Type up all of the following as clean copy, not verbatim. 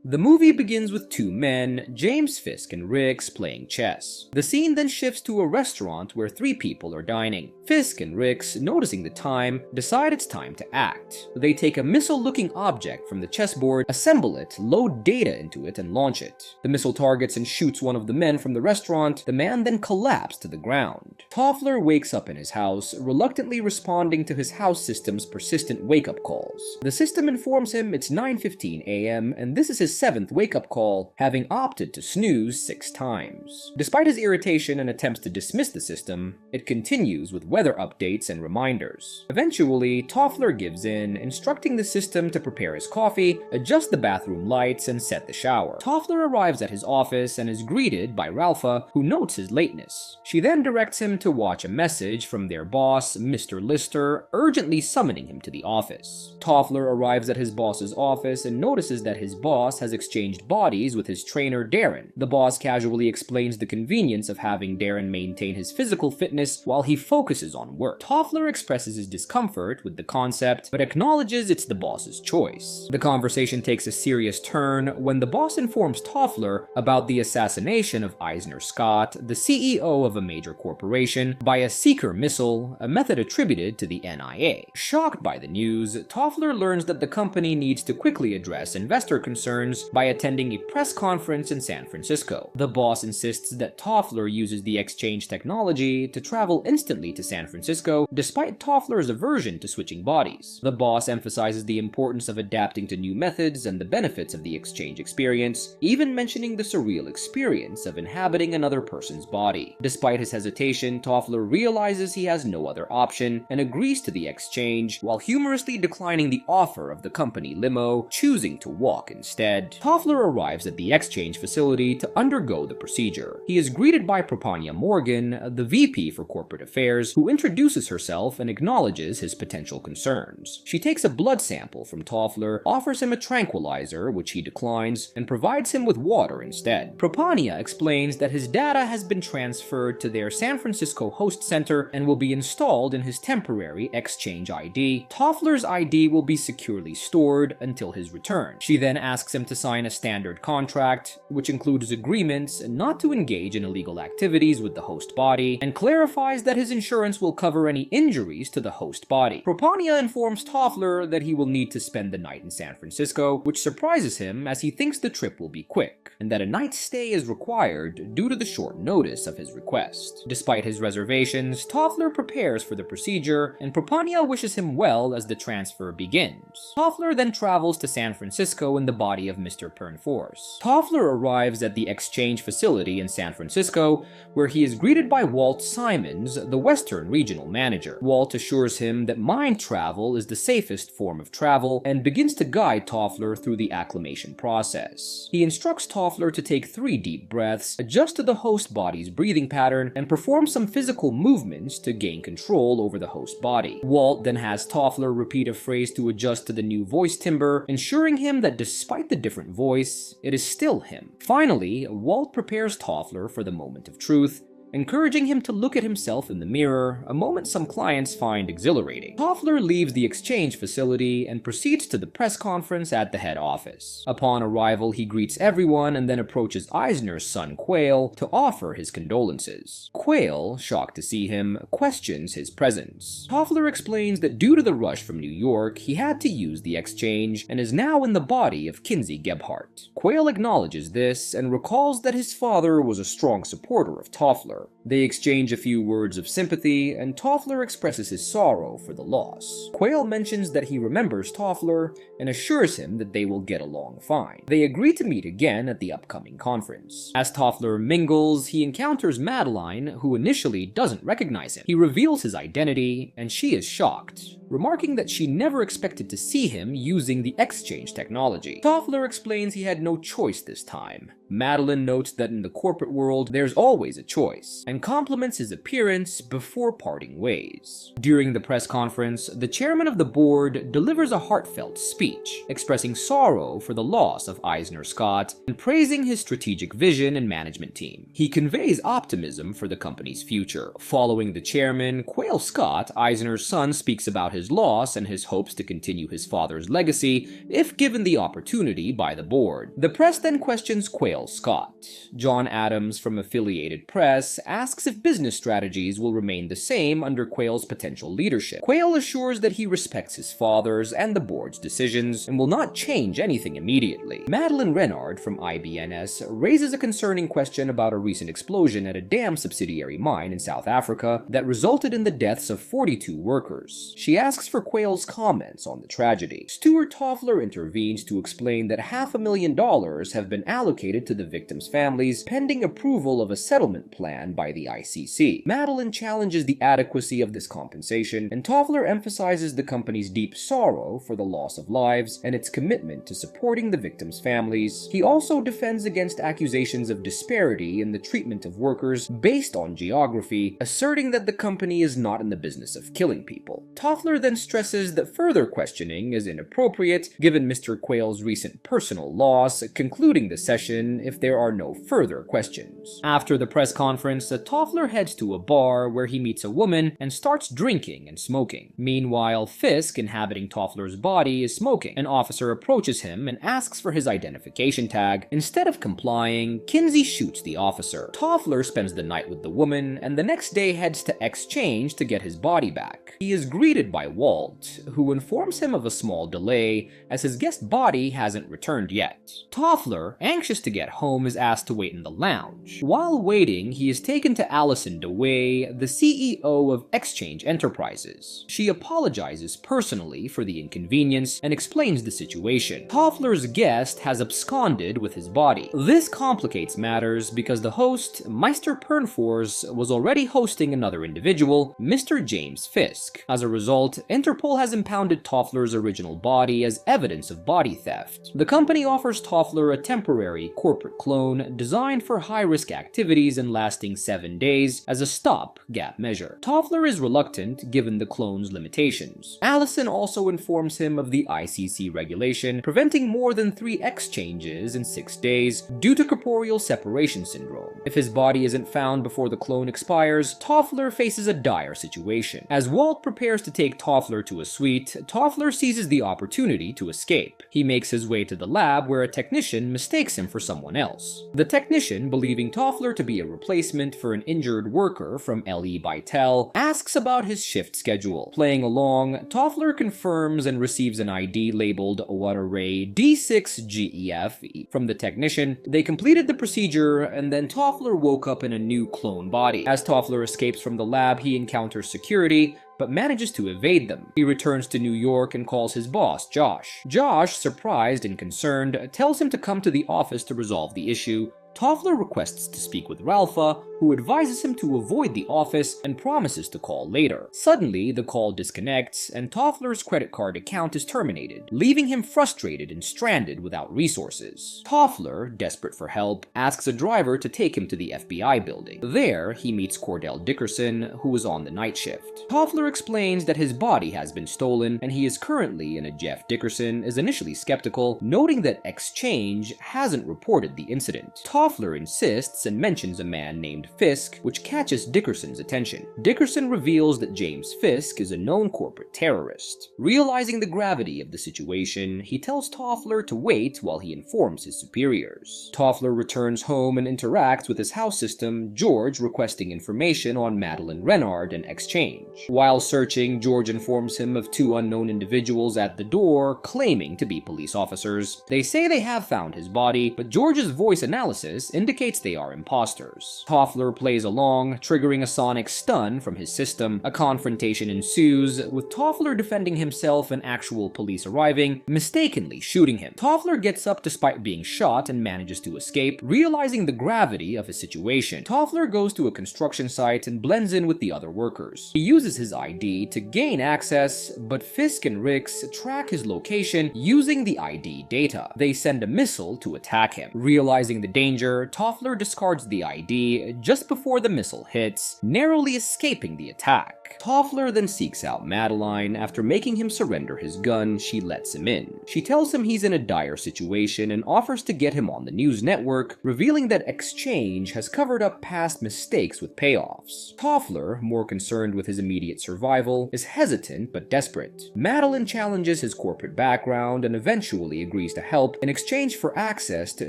The movie begins with two men, James, Fisk, and Riggs, playing chess. The scene then shifts to a restaurant where three people are dining. Fisk and Riggs, noticing the time, decide it's time to act. They take a missile-looking object from the chessboard, assemble it, load data into it, and launch it. The missile targets and shoots one of the men from the restaurant. The man then collapsed to the ground. Toffler wakes up in his house, reluctantly responding to his house system's persistent wake-up calls. The system informs him it's 9:15 a.m. and this is his 7th wake-up call, having opted to snooze 6 times. Despite his irritation and attempts to dismiss the system, it continues with weather updates and reminders. Eventually, Toffler gives in, instructing the system to prepare his coffee, adjust the bathroom lights, and set the shower. Toffler arrives at his office and is greeted by Ralpha, who notes his lateness. She then directs him to watch a message from their boss, Mr. Lister, urgently summoning him to the office. Toffler arrives at his boss's office and notices that his boss has exchanged bodies with his trainer Darren. The boss casually explains the convenience of having Darren maintain his physical fitness while he focuses on work. Toffler expresses his discomfort with the concept, but acknowledges it's the boss's choice. The conversation takes a serious turn when the boss informs Toffler about the assassination of Eisner Scott, the CEO of a major corporation, by a seeker missile, a method attributed to the NIA. Shocked by the news, Toffler learns that the company needs to quickly address investor concerns by attending a press conference in San Francisco. The boss insists that Toffler uses the xchange technology to travel instantly to San Francisco, despite Toffler's aversion to switching bodies. The boss emphasizes the importance of adapting to new methods and the benefits of the exchange experience, even mentioning the surreal experience of inhabiting another person's body. Despite his hesitation, Toffler realizes he has no other option and agrees to the exchange, while humorously declining the offer of the company limo, choosing to walk instead. Toffler arrives at the exchange facility to undergo the procedure. He is greeted by Propania Morgan, the VP for Corporate Affairs, who introduces herself and acknowledges his potential concerns. She takes a blood sample from Toffler, offers him a tranquilizer, which he declines, and provides him with water instead. Propania explains that his data has been transferred to their San Francisco host center and will be installed in his temporary exchange ID. Toffler's ID will be securely stored until his return. She then asks him to sign a standard contract, which includes agreements not to engage in illegal activities with the host body, and clarifies that his insurance will cover any injuries to the host body. Propania informs Toffler that he will need to spend the night in San Francisco, which surprises him as he thinks the trip will be quick, and that a night's stay is required due to the short notice of his request. Despite his reservations, Toffler prepares for the procedure, and Propania wishes him well as the transfer begins. Toffler then travels to San Francisco in the body of Mr. Pernforce. Toffler arrives at the exchange facility in San Francisco, where he is greeted by Walt Simons, the Western Regional Manager. Walt assures him that mind travel is the safest form of travel and begins to guide Toffler through the acclimation process. He instructs Toffler to take 3 deep breaths, adjust to the host body's breathing pattern, and perform some physical movements to gain control over the host body. Walt then has Toffler repeat a phrase to adjust to the new voice timbre, ensuring him that despite the different voice, it is still him. Finally, Walt prepares Toffler for the moment of truth, encouraging him to look at himself in the mirror, a moment some clients find exhilarating. Toffler leaves the exchange facility and proceeds to the press conference at the head office. Upon arrival, he greets everyone and then approaches Eisner's son Quayle to offer his condolences. Quayle, shocked to see him, questions his presence. Toffler explains that due to the rush from New York, he had to use the exchange and is now in the body of Kinsey Gebhardt. Quayle acknowledges this and recalls that his father was a strong supporter of Toffler. They exchange a few words of sympathy, and Toffler expresses his sorrow for the loss. Quayle mentions that he remembers Toffler and assures him that they will get along fine. They agree to meet again at the upcoming conference. As Toffler mingles, he encounters Madeline, who initially doesn't recognize him. He reveals his identity, and she is shocked, remarking that she never expected to see him using the exchange technology. Toffler explains he had no choice this time, Madeline notes that in the corporate world, there's always a choice, and compliments his appearance before parting ways. During the press conference, the chairman of the board delivers a heartfelt speech, expressing sorrow for the loss of Eisner Scott and praising his strategic vision and management team. He conveys optimism for the company's future. Following the chairman, Quayle Scott, Eisner's son, speaks about his loss and his hopes to continue his father's legacy if given the opportunity by the board. The press then questions Quayle Scott. John Adams from Affiliated Press asks if business strategies will remain the same under Quayle's potential leadership. Quayle assures that he respects his father's and the board's decisions and will not change anything immediately. Madeline Renard from IBNS raises a concerning question about a recent explosion at a dam subsidiary mine in South Africa that resulted in the deaths of 42 workers. She asks for Quayle's comments on the tragedy. Stuart Toffler intervenes to explain that $500,000 have been allocated to the victims' families pending approval of a settlement plan by the ICC. Madeline challenges the adequacy of this compensation, and Toffler emphasizes the company's deep sorrow for the loss of lives and its commitment to supporting the victims' families. He also defends against accusations of disparity in the treatment of workers based on geography, asserting that the company is not in the business of killing people. Toffler then stresses that further questioning is inappropriate given Mr. Quayle's recent personal loss, concluding the session if there are no further questions. After the press conference, Toffler heads to a bar where he meets a woman and starts drinking and smoking. Meanwhile, Fisk, inhabiting Toffler's body, is smoking. An officer approaches him and asks for his identification tag. Instead of complying, Kinsey shoots the officer. Toffler spends the night with the woman and the next day heads to Xchange to get his body back. He is greeted by Walt, who informs him of a small delay as his guest body hasn't returned yet. Toffler, anxious to get home, is asked to wait in the lounge. While waiting, he is taken to Allison DeWay, the CEO of Xchange Enterprises. She apologizes personally for the inconvenience and explains the situation. Toffler's guest has absconded with his body. This complicates matters because the host, Meister Pernfors, was already hosting another individual, Mr. James Fisk. As a result, Interpol has impounded Toffler's original body as evidence of body theft. The company offers Toffler a temporary corporate clone designed for high-risk activities and lasting 7 days as a stop-gap measure. Toffler is reluctant given the clone's limitations. Allison also informs him of the ICC regulation preventing more than 3 exchanges in 6 days due to corporeal separation syndrome. If his body isn't found before the clone expires, Toffler faces a dire situation. As Walt prepares to take Toffler to a suite, Toffler seizes the opportunity to escape. He makes his way to the lab where a technician mistakes him for someone else. The technician, believing Toffler to be a replacement for an injured worker from LE Bytel, asks about his shift schedule. Playing along, Toffler confirms and receives an ID labeled What Array D6GEF from the technician. They completed the procedure, and then Toffler woke up in a new clone body. As Toffler escapes from the lab, he encounters security, but manages to evade them. He returns to New York and calls his boss, Josh. Josh, surprised and concerned, tells him to come to the office to resolve the issue. Toffler requests to speak with Ralpha, who advises him to avoid the office and promises to call later. Suddenly, the call disconnects, and Toffler's credit card account is terminated, leaving him frustrated and stranded without resources. Toffler, desperate for help, asks a driver to take him to the FBI building. There, he meets Cordell Dickerson, who is on the night shift. Toffler explains that his body has been stolen, and he is currently in a Jeff. Dickerson is initially skeptical, noting that Xchange hasn't reported the incident. Toffler insists and mentions a man named Fisk, which catches Dickerson's attention. Dickerson reveals that James Fisk is a known corporate terrorist. Realizing the gravity of the situation, he tells Toffler to wait while he informs his superiors. Toffler returns home and interacts with his house system, George, requesting information on Madeline Renard and Xchange. While searching, George informs him of 2 unknown individuals at the door, claiming to be police officers. They say they have found his body, but George's voice analysis indicates they are imposters. Toffler plays along, triggering a sonic stun from his system. A confrontation ensues, with Toffler defending himself and actual police arriving, mistakenly shooting him. Toffler gets up despite being shot and manages to escape, realizing the gravity of his situation. Toffler goes to a construction site and blends in with the other workers. He uses his ID to gain access, but Fisk and Rix track his location using the ID data. They send a missile to attack him. Realizing the danger danger, Toffler discards the ID just before the missile hits, narrowly escaping the attack. Toffler then seeks out Madeline. After making him surrender his gun, she lets him in. She tells him he's in a dire situation and offers to get him on the news network, revealing that Xchange has covered up past mistakes with payoffs. Toffler, more concerned with his immediate survival, is hesitant but desperate. Madeline challenges his corporate background and eventually agrees to help in exchange for access to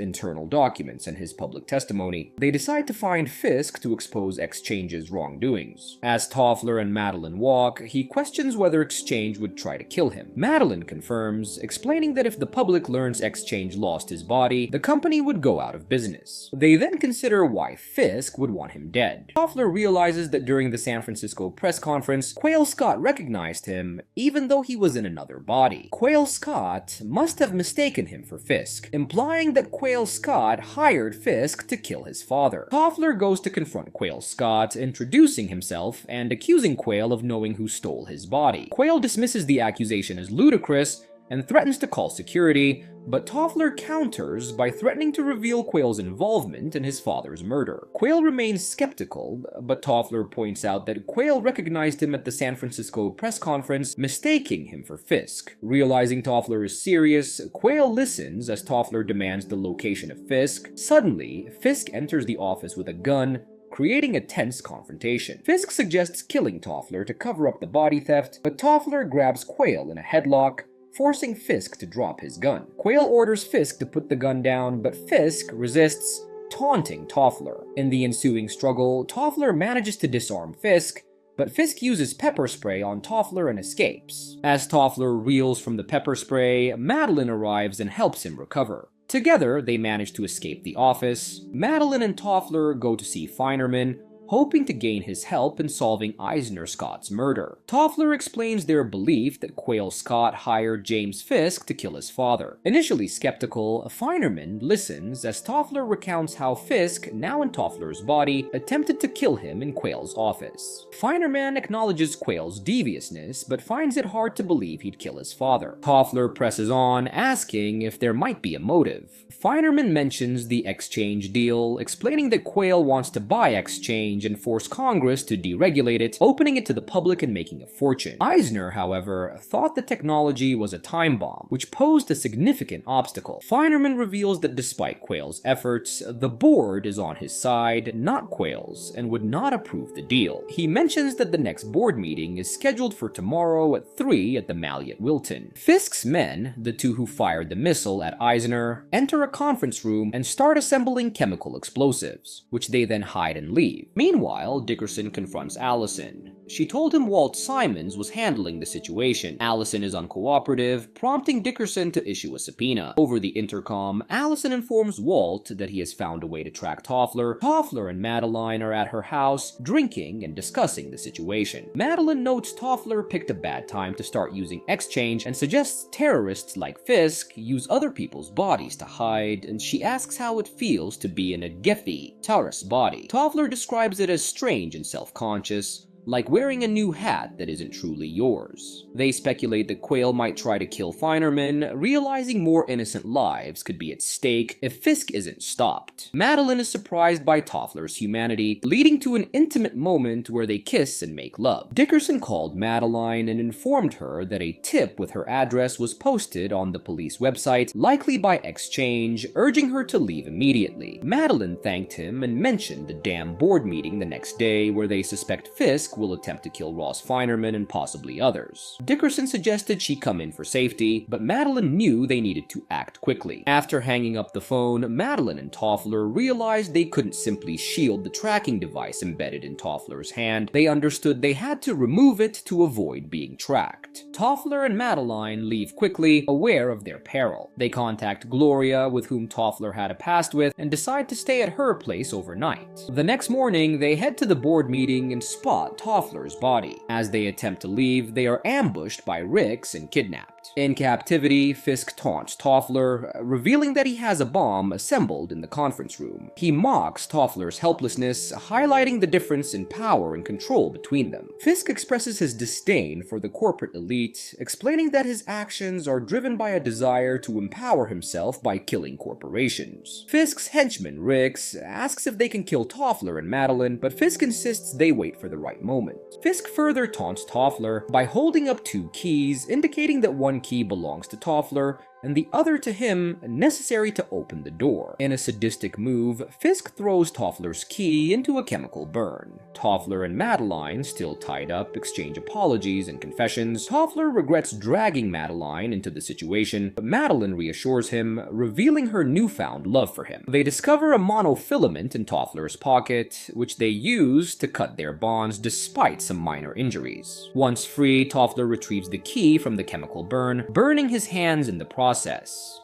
internal documents and his public testimony. They decide to find Fisk to expose Xchange's wrongdoings. As Toffler and Madeline walk, he questions whether Xchange would try to kill him. Madeline confirms, explaining that if the public learns Xchange lost his body, the company would go out of business. They then consider why Fisk would want him dead. Toffler realizes that during the San Francisco press conference, Quail Scott recognized him, even though he was in another body. Quail Scott must have mistaken him for Fisk, implying that Quail Scott hired Fisk to kill his father. Toffler goes to confront Quail Scott, introducing himself and accusing Quail of knowing who stole his body. Quail dismisses the accusation as ludicrous and threatens to call security, but Toffler counters by threatening to reveal Quail's involvement in his father's murder. Quail remains skeptical, but Toffler points out that Quail recognized him at the San Francisco press conference, mistaking him for Fisk. Realizing Toffler is serious, Quail listens as Toffler demands the location of Fisk. Suddenly, Fisk enters the office with a gun, creating a tense confrontation. Fisk suggests killing Toffler to cover up the body theft, but Toffler grabs Quail in a headlock, forcing Fisk to drop his gun. Quail orders Fisk to put the gun down, but Fisk resists, taunting Toffler. In the ensuing struggle, Toffler manages to disarm Fisk, but Fisk uses pepper spray on Toffler and escapes. As Toffler reels from the pepper spray, Madeline arrives and helps him recover. Together, they manage to escape the office. Madeline and Toffler go to see Feinerman, hoping to gain his help in solving Eisner Scott's murder. Toffler explains their belief that Quail Scott hired James Fisk to kill his father. Initially skeptical, Feinerman listens as Toffler recounts how Fisk, now in Toffler's body, attempted to kill him in Quail's office. Feinerman acknowledges Quail's deviousness, but finds it hard to believe he'd kill his father. Toffler presses on, asking if there might be a motive. Feinerman mentions the Xchange deal, explaining that Quail wants to buy Xchange and force Congress to deregulate it, opening it to the public and making a fortune. Eisner, however, thought the technology was a time bomb, which posed a significant obstacle. Feinerman reveals that despite Quail's efforts, the board is on his side, not Quail's, and would not approve the deal. He mentions that the next board meeting is scheduled for tomorrow at 3 at the Marriott Wilton. Fisk's men, the two who fired the missile at Eisner, enter a conference room and start assembling chemical explosives, which they then hide and leave. Meanwhile, Dickerson confronts Allison. She told him Walt Simons was handling the situation. Allison is uncooperative, prompting Dickerson to issue a subpoena. Over the intercom, Allison informs Walt that he has found a way to track Toffler. Toffler and Madeline are at her house, drinking and discussing the situation. Madeline notes Toffler picked a bad time to start using Xchange and suggests terrorists like Fisk use other people's bodies to hide, and she asks how it feels to be in a Gephi, Taurus body. Toffler describes it as strange and self-conscious, like wearing a new hat that isn't truly yours. They speculate that Quail might try to kill Feinerman, realizing more innocent lives could be at stake if Fisk isn't stopped. Madeline is surprised by Toffler's humanity, leading to an intimate moment where they kiss and make love. Dickerson called Madeline and informed her that a tip with her address was posted on the police website, likely by Xchange, urging her to leave immediately. Madeline thanked him and mentioned the damn board meeting the next day where they suspect Fisk will attempt to kill Ross Feinerman and possibly others. Dickerson suggested she come in for safety, but Madeline knew they needed to act quickly. After hanging up the phone, Madeline and Toffler realized they couldn't simply shield the tracking device embedded in Toffler's hand. They understood they had to remove it to avoid being tracked. Toffler and Madeline leave quickly, aware of their peril. They contact Gloria, with whom Toffler had a past with, and decide to stay at her place overnight. The next morning, they head to the board meeting and spot Toffler's body. As they attempt to leave, they are ambushed by Rix and kidnapped. In captivity, Fisk taunts Toffler, revealing that he has a bomb assembled in the conference room. He mocks Toffler's helplessness, highlighting the difference in power and control between them. Fisk expresses his disdain for the corporate elite, explaining that his actions are driven by a desire to empower himself by killing corporations. Fisk's henchman, Rix, asks if they can kill Toffler and Madeline, but Fisk insists they wait for the right moment. Fisk further taunts Toffler by holding up 2 keys, indicating that one key belongs to Toffler and the other to him, necessary to open the door. In a sadistic move, Fisk throws Toffler's key into a chemical burn. Toffler and Madeline, still tied up, exchange apologies and confessions. Toffler regrets dragging Madeline into the situation, but Madeline reassures him, revealing her newfound love for him. They discover a monofilament in Toffler's pocket, which they use to cut their bonds despite some minor injuries. Once free, Toffler retrieves the key from the chemical burn, burning his hands in the process.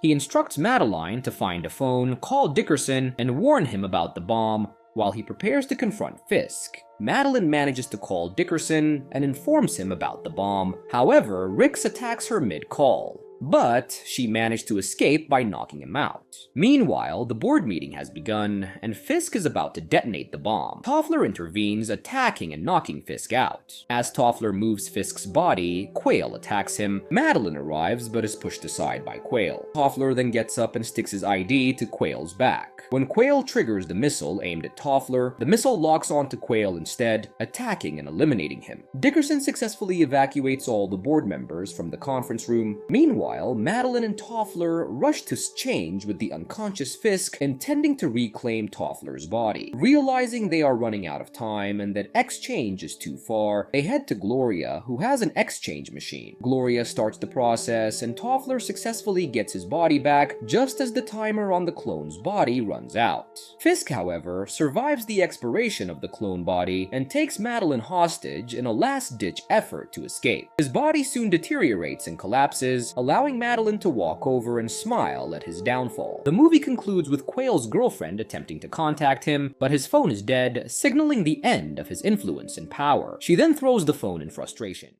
He instructs Madeline to find a phone, call Dickerson, and warn him about the bomb, while he prepares to confront Fisk. Madeline manages to call Dickerson and informs him about the bomb. However, Rix attacks her mid-call, but she managed to escape by knocking him out. Meanwhile, the board meeting has begun, and Fisk is about to detonate the bomb. Toffler intervenes, attacking and knocking Fisk out. As Toffler moves Fisk's body, Quail attacks him. Madeline arrives, but is pushed aside by Quail. Toffler then gets up and sticks his ID to Quail's back. When Quail triggers the missile aimed at Toffler, the missile locks onto Quail instead, attacking and eliminating him. Dickerson successfully evacuates all the board members from the conference room. Meanwhile, Madeline and Toffler rush to xchange with the unconscious Fisk, intending to reclaim Toffler's body. Realizing they are running out of time and that xchange is too far, they head to Gloria, who has an xchange machine. Gloria starts the process, and Toffler successfully gets his body back just as the timer on the clone's body runs out. Fisk, however, survives the expiration of the clone body and takes Madeline hostage in a last-ditch effort to escape. His body soon deteriorates and collapses, allowing Madeline to walk over and smile at his downfall. The movie concludes with Quail's girlfriend attempting to contact him, but his phone is dead, signaling the end of his influence and power. She then throws the phone in frustration.